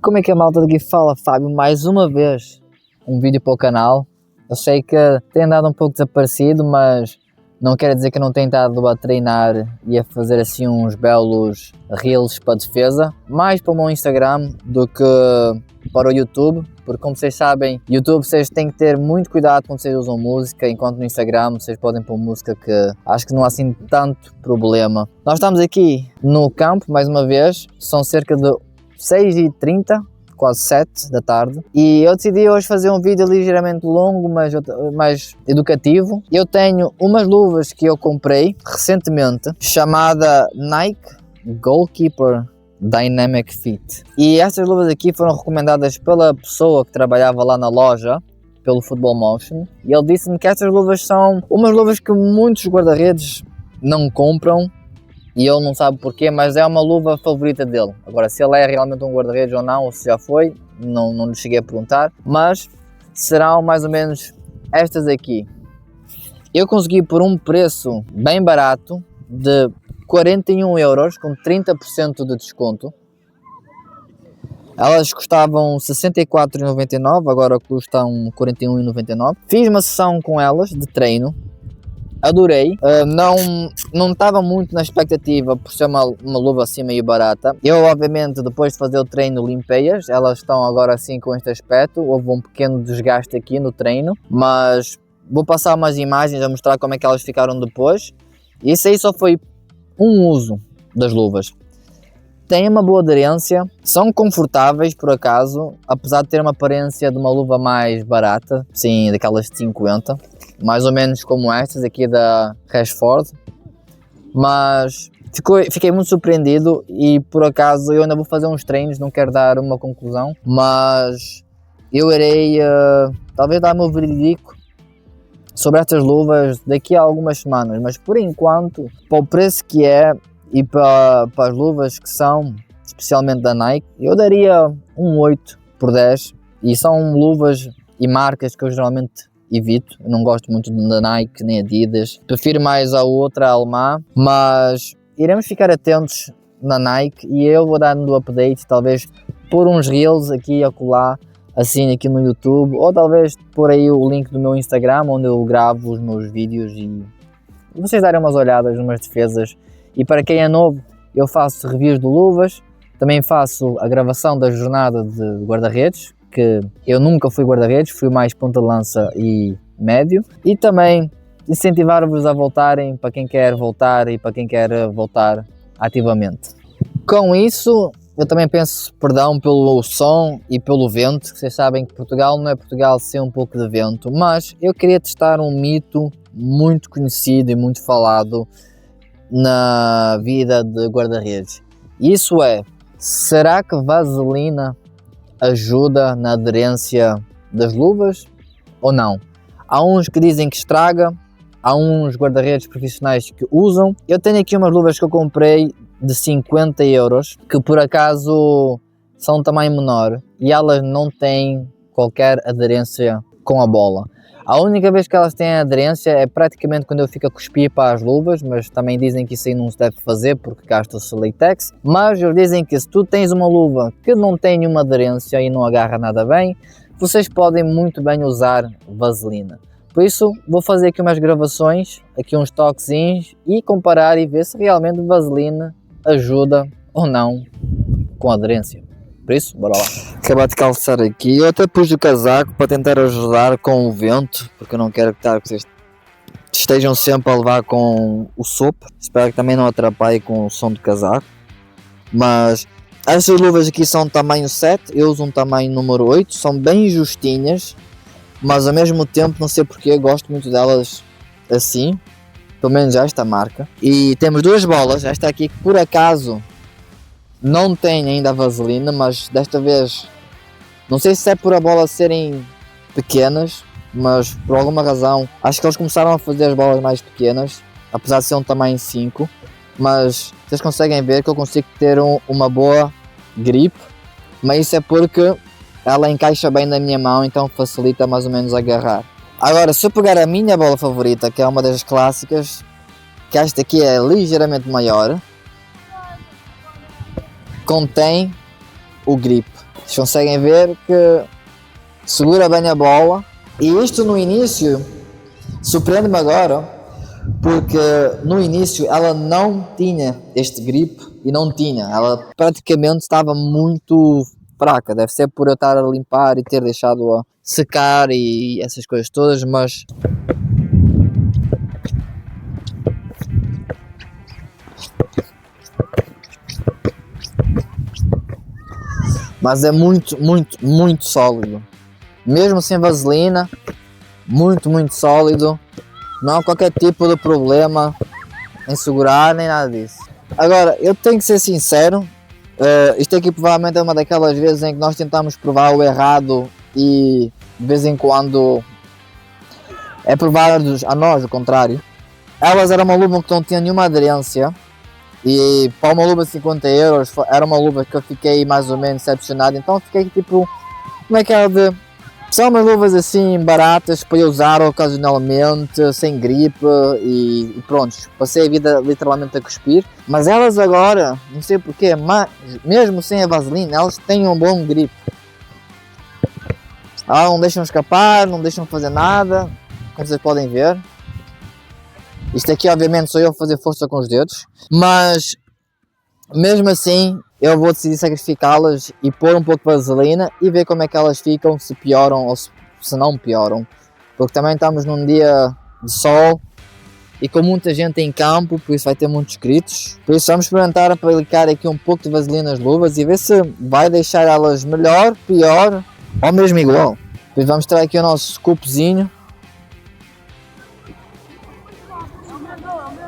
Como é que a malta daqui fala, Fábio? Mais uma vez um vídeo para o canal. Eu sei que tem andado um pouco desaparecido, mas não quer dizer que eu não tenha estado a treinar e a fazer assim uns belos reels para defesa, mais para o meu Instagram do que para o YouTube, porque como vocês sabem, YouTube vocês têm que ter muito cuidado quando vocês usam música, enquanto no Instagram vocês podem pôr música que acho que não há assim tanto problema. Nós estamos aqui no campo mais uma vez, são cerca de 6h30, quase 7 da tarde, e eu decidi hoje fazer um vídeo ligeiramente longo, mas mais educativo. Eu tenho umas luvas que eu comprei recentemente, chamada Nike Goalkeeper Dynamic Fit, e estas luvas aqui foram recomendadas pela pessoa que trabalhava lá na loja, pelo Football Motion, e ele disse-me que estas luvas são umas luvas que muitos guarda-redes não compram. E ele não sabe porquê, mas é uma luva favorita dele. Agora, se ele é realmente um guarda-redes ou não, ou se já foi, não lhe cheguei a perguntar. Mas serão mais ou menos estas aqui. Eu consegui por um preço bem barato de 41€, com 30% de desconto. Elas custavam 64,99€, agora custam 41,99€. Fiz uma sessão com elas de treino. Adorei, não estava muito na expectativa por ser uma luva assim meio barata. Eu obviamente depois de fazer o treino limpei-as, elas estão agora assim com este aspecto. Houve um pequeno desgaste aqui no treino, mas vou passar umas imagens a mostrar como é que elas ficaram depois. E isso aí só foi um uso das luvas. Têm uma boa aderência, são confortáveis por acaso, apesar de ter uma aparência de uma luva mais barata, sim, daquelas de 50, mais ou menos como estas aqui da Rashford, mas fiquei muito surpreendido e por acaso eu ainda vou fazer uns treinos, não quero dar uma conclusão, mas eu irei talvez dar o meu veredicto sobre estas luvas daqui a algumas semanas, mas por enquanto, para o preço que é e para as luvas que são, especialmente da Nike, eu daria um 8/10, e são luvas e marcas que eu geralmente evito. Eu não gosto muito da Nike nem Adidas, prefiro mais a outra, a alemã, mas iremos ficar atentos na Nike e eu vou dando update, talvez pôr uns reels aqui e acolá, assim aqui no YouTube, ou talvez pôr aí o link do meu Instagram onde eu gravo os meus vídeos e vocês darem umas olhadas, umas defesas. E para quem é novo, eu faço reviews de luvas, também faço a gravação da jornada de guarda-redes, que eu nunca fui guarda-redes, fui mais ponta-lança e médio, e também incentivar-vos a voltarem, para quem quer voltar e para quem quer voltar ativamente. Com isso, eu também peço perdão pelo som e pelo vento, que vocês sabem que Portugal não é Portugal sem um pouco de vento, mas eu queria testar um mito muito conhecido e muito falado na vida de guarda-redes. Isso é, será que vaselina ajuda na aderência das luvas ou não? Há uns que dizem que estraga, há uns guarda-redes profissionais que usam. Eu tenho aqui umas luvas que eu comprei de 50€, que por acaso são um tamanho menor e elas não têm qualquer aderência com a bola. A única vez que elas têm aderência é praticamente quando eu fico a cuspir para as luvas, mas também dizem que isso aí não se deve fazer porque gasta-se latex. Mas eles dizem que se tu tens uma luva que não tem nenhuma aderência e não agarra nada bem, vocês podem muito bem usar vaselina. Por isso vou fazer aqui umas gravações, aqui uns toquezinhos e comparar e ver se realmente vaselina ajuda ou não com aderência. Por isso, bora lá. Acabei de calçar aqui, eu até pus o casaco para tentar ajudar com o vento, porque eu não quero que vocês estejam sempre a levar com o sopro. Espero que também não atrapalhe com o som do casaco. Mas estas luvas aqui são tamanho 7, eu uso um tamanho número 8, são bem justinhas, mas ao mesmo tempo não sei porque gosto muito delas assim, pelo menos esta marca. E temos duas bolas, esta aqui que por acaso não tem ainda a vaselina, mas desta vez, não sei se é por a bola serem pequenas, mas por alguma razão, acho que eles começaram a fazer as bolas mais pequenas, apesar de ser um tamanho 5, mas vocês conseguem ver que eu consigo ter uma boa grip, mas isso é porque ela encaixa bem na minha mão, então facilita mais ou menos agarrar. Agora, se eu pegar a minha bola favorita, que é uma das clássicas, que esta aqui é ligeiramente maior, contém o grip. Vocês conseguem ver que segura bem a bola. E isto no início surpreende-me agora, porque no início ela não tinha este grip e não tinha. Ela praticamente estava muito fraca. Deve ser por eu estar a limpar e ter deixado-a secar e essas coisas todas, mas é muito sólido. Mesmo sem vaselina, muito sólido. Não há qualquer tipo de problema em segurar nem nada disso. Agora, eu tenho que ser sincero, isto aqui provavelmente é uma daquelas vezes em que nós tentamos provar o errado e de vez em quando é provar a nós o contrário. Elas eram uma luva que não tinha nenhuma aderência e para uma luva de 50 euros era uma luva que eu fiquei mais ou menos decepcionado, então fiquei tipo, como é que é de... São umas luvas assim baratas para eu usar ocasionalmente, sem gripe e pronto, passei a vida literalmente a cuspir. Mas elas agora, não sei porquê, mas mesmo sem a vaselina, elas têm um bom grip. Não deixam escapar, não deixam fazer nada, como vocês podem ver. Isto aqui obviamente sou eu a fazer força com os dedos, mas mesmo assim eu vou decidir sacrificá-las e pôr um pouco de vaselina e ver como é que elas ficam, se pioram ou se não pioram. Porque também estamos num dia de sol e com muita gente em campo, por isso vai ter muitos gritos. Por isso vamos experimentar aplicar aqui um pouco de vaselina nas luvas e ver se vai deixar elas melhor, pior ou mesmo igual. Depois vamos tirar aqui o nosso scoopzinho.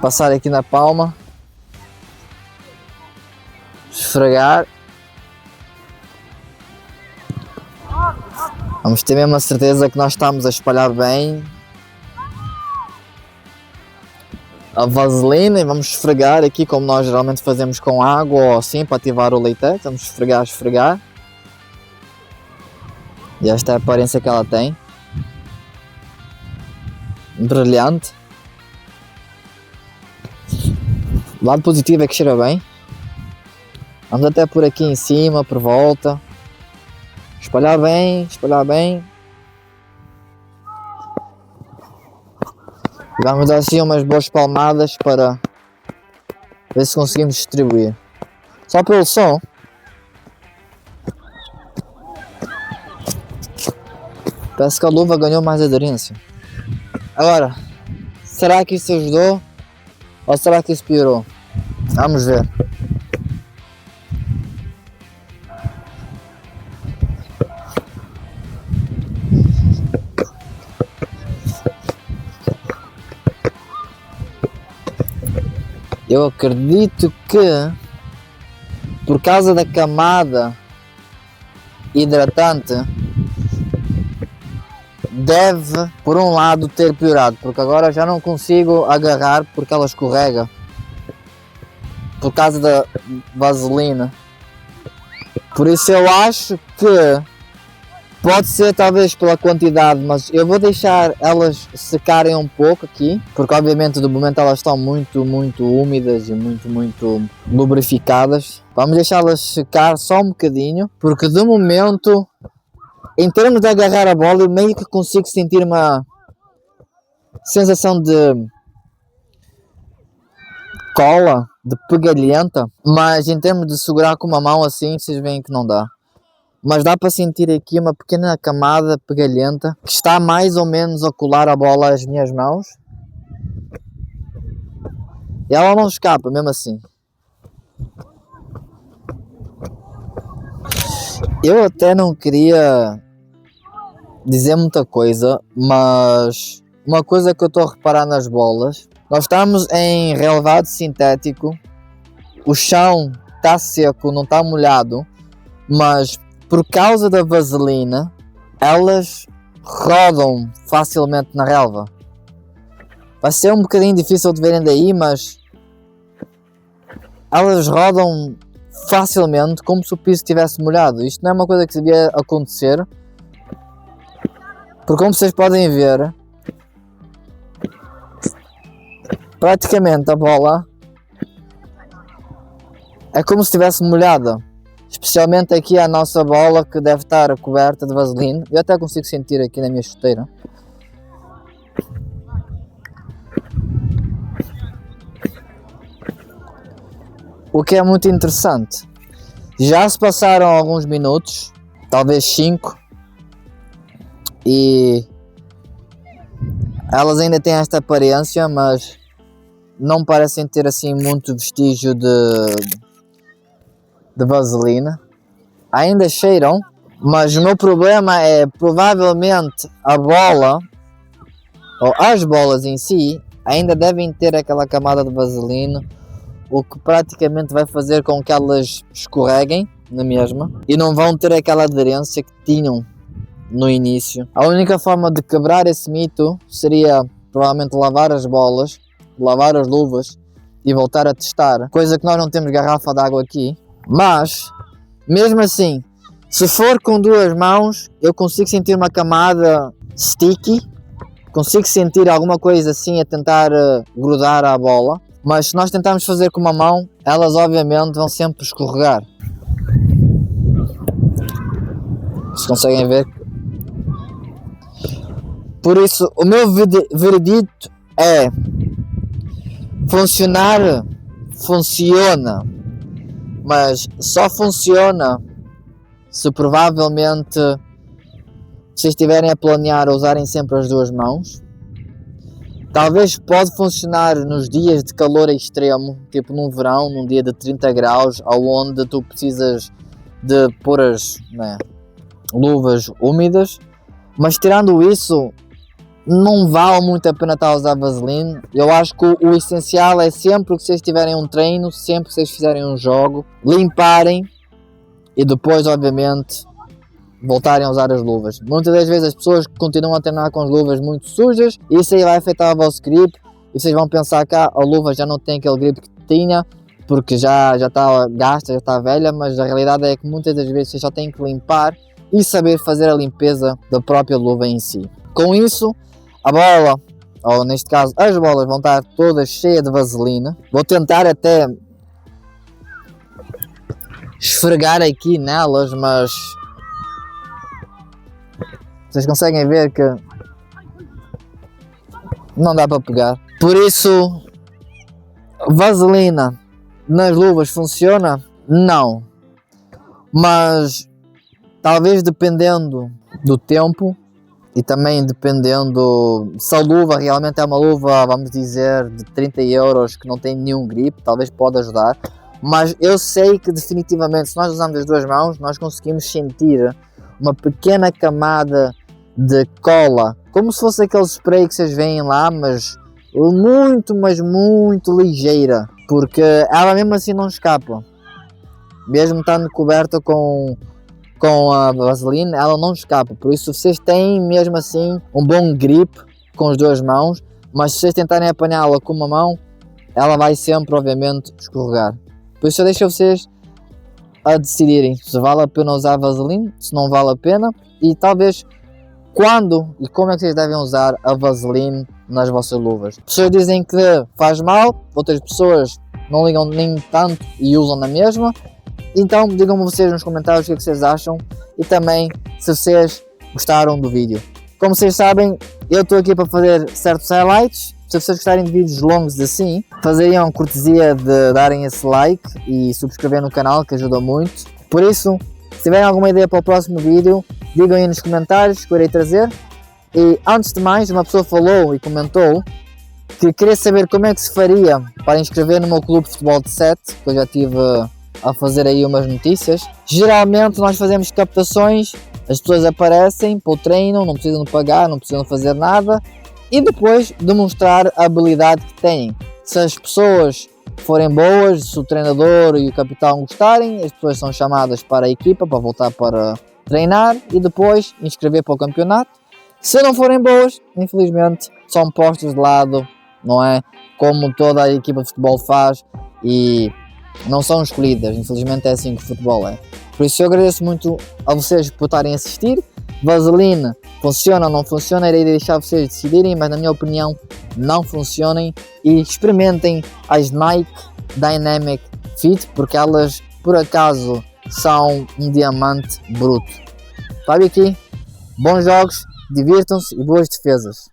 Passar aqui na palma. Esfregar. Vamos ter mesmo a certeza que nós estamos a espalhar bem a vaselina e vamos esfregar aqui como nós geralmente fazemos com água ou assim para ativar o latex. Vamos esfregar. E esta é a aparência que ela tem. Brilhante. O lado positivo é que cheira bem. Vamos até por aqui em cima, por volta. Espalhar bem. E vamos dar assim umas boas palmadas para ver se conseguimos distribuir. Só pelo som. Parece que a luva ganhou mais aderência. Agora, será que isso ajudou? Ou será que isso piorou? Vamos ver. Eu acredito que por causa da camada hidratante deve por um lado ter piorado, porque agora já não consigo agarrar porque ela escorrega por causa da vaselina. Por isso eu acho que pode ser talvez pela quantidade, mas eu vou deixar elas secarem um pouco aqui, porque obviamente do momento elas estão muito úmidas e muito lubrificadas. Vamos deixá-las secar só um bocadinho, porque de momento, em termos de agarrar a bola, eu meio que consigo sentir uma sensação de cola, de pegalhenta, mas em termos de segurar com uma mão assim, vocês veem que não dá. Mas dá para sentir aqui uma pequena camada pegalhenta que está mais ou menos a colar a bola às minhas mãos. E ela não escapa, mesmo assim. Eu até não queria dizer muita coisa, mas uma coisa que eu estou a reparar nas bolas, nós estamos em relevado sintético, o chão está seco, não está molhado, mas por causa da vaselina, elas rodam facilmente na relva. Vai ser um bocadinho difícil de verem daí, mas elas rodam facilmente como se o piso estivesse molhado. Isto não é uma coisa que devia acontecer, porque como vocês podem ver, praticamente a bola é como se estivesse molhada. Especialmente aqui a nossa bola, que deve estar coberta de vaselina. Eu até consigo sentir aqui na minha chuteira. O que é muito interessante. Já se passaram alguns minutos, talvez 5, e elas ainda têm esta aparência, mas não parecem ter assim muito vestígio de vaselina. Ainda cheiram, mas o meu problema é provavelmente a bola, ou as bolas em si, ainda devem ter aquela camada de vaselina, o que praticamente vai fazer com que elas escorreguem na mesma e não vão ter aquela aderência que tinham no início. A única forma de quebrar esse mito seria provavelmente lavar as bolas, lavar as luvas e voltar a testar, coisa que nós não temos garrafa de água aqui, mas mesmo assim, se for com 2 mãos, eu consigo sentir uma camada sticky, consigo sentir alguma coisa assim a tentar grudar à bola. Mas se nós tentarmos fazer com uma mão, elas obviamente vão sempre escorregar. Vocês conseguem ver? Por isso, o meu veredito é: funcionar, funciona. Mas só funciona se provavelmente vocês estiverem a planear usarem sempre as 2 mãos. Talvez pode funcionar nos dias de calor extremo, tipo num verão, num dia de 30 graus, onde tu precisas de pôr as luvas úmidas, mas tirando isso, não vale muito a pena estar a usar vaselina. Eu acho que o essencial é sempre que vocês tiverem um treino, sempre que vocês fizerem um jogo, limparem e depois, obviamente, voltarem a usar as luvas. Muitas das vezes as pessoas continuam a treinar com as luvas muito sujas, e isso aí vai afetar o vosso grip, e vocês vão pensar que a luva já não tem aquele grip que tinha, porque já está gasta, já está velha, mas a realidade é que muitas das vezes vocês só têm que limpar e saber fazer a limpeza da própria luva em si. Com isso, a bola, ou neste caso as bolas, vão estar todas cheias de vaselina. Vou tentar até esfregar aqui nelas, mas vocês conseguem ver que não dá para pegar. Por isso, vaselina nas luvas funciona? Não. Mas talvez dependendo do tempo e também dependendo se a luva realmente é uma luva, vamos dizer, de 30 euros que não tem nenhum grip, talvez pode ajudar. Mas eu sei que definitivamente, se nós usarmos as 2 mãos, nós conseguimos sentir uma pequena camada de cola, como se fosse aquele spray que vocês veem lá, mas muito ligeira, porque ela mesmo assim não escapa, mesmo estando coberta com a vaselina, ela não escapa. Por isso vocês têm mesmo assim um bom grip com as 2 mãos, mas se vocês tentarem apanhá-la com uma mão, ela vai sempre obviamente escorregar. Por isso eu deixo vocês a decidirem se vale a pena usar vaselina, se não vale a pena, e talvez quando e como é que vocês devem usar a vaselina nas vossas luvas. Pessoas dizem que faz mal, outras pessoas não ligam nem tanto e usam na mesma. Então digam-me vocês nos comentários o que é que vocês acham e também se vocês gostaram do vídeo. Como vocês sabem, eu estou aqui para fazer certos highlights. Se vocês gostarem de vídeos longos assim, fazeriam cortesia de darem esse like e subscrever no canal, que ajuda muito. Por isso, se tiverem alguma ideia para o próximo vídeo, digam aí nos comentários que eu irei trazer. E antes de mais, uma pessoa falou e comentou que queria saber como é que se faria para inscrever no meu clube de futebol de 7, que eu já estive a fazer aí umas notícias. Geralmente nós fazemos captações, as pessoas aparecem para o treino, não precisam de pagar, não precisam fazer nada, e depois demonstrar a habilidade que têm. Se as pessoas forem boas, se o treinador e o capitão gostarem, as pessoas são chamadas para a equipa para voltar para treinar e depois inscrever para o campeonato. Se não forem boas, infelizmente são postos de lado, não é? Como toda a equipa de futebol faz, e não são escolhidas. Infelizmente é assim que o futebol é. Por isso eu agradeço muito a vocês por estarem a assistir. Vaselina funciona ou não funciona, irei deixar vocês decidirem, mas na minha opinião não funcionem, e experimentem as Nike Dynamic Fit, porque elas por acaso são um diamante bruto. Fábio aqui, bons jogos, divirtam-se e boas defesas.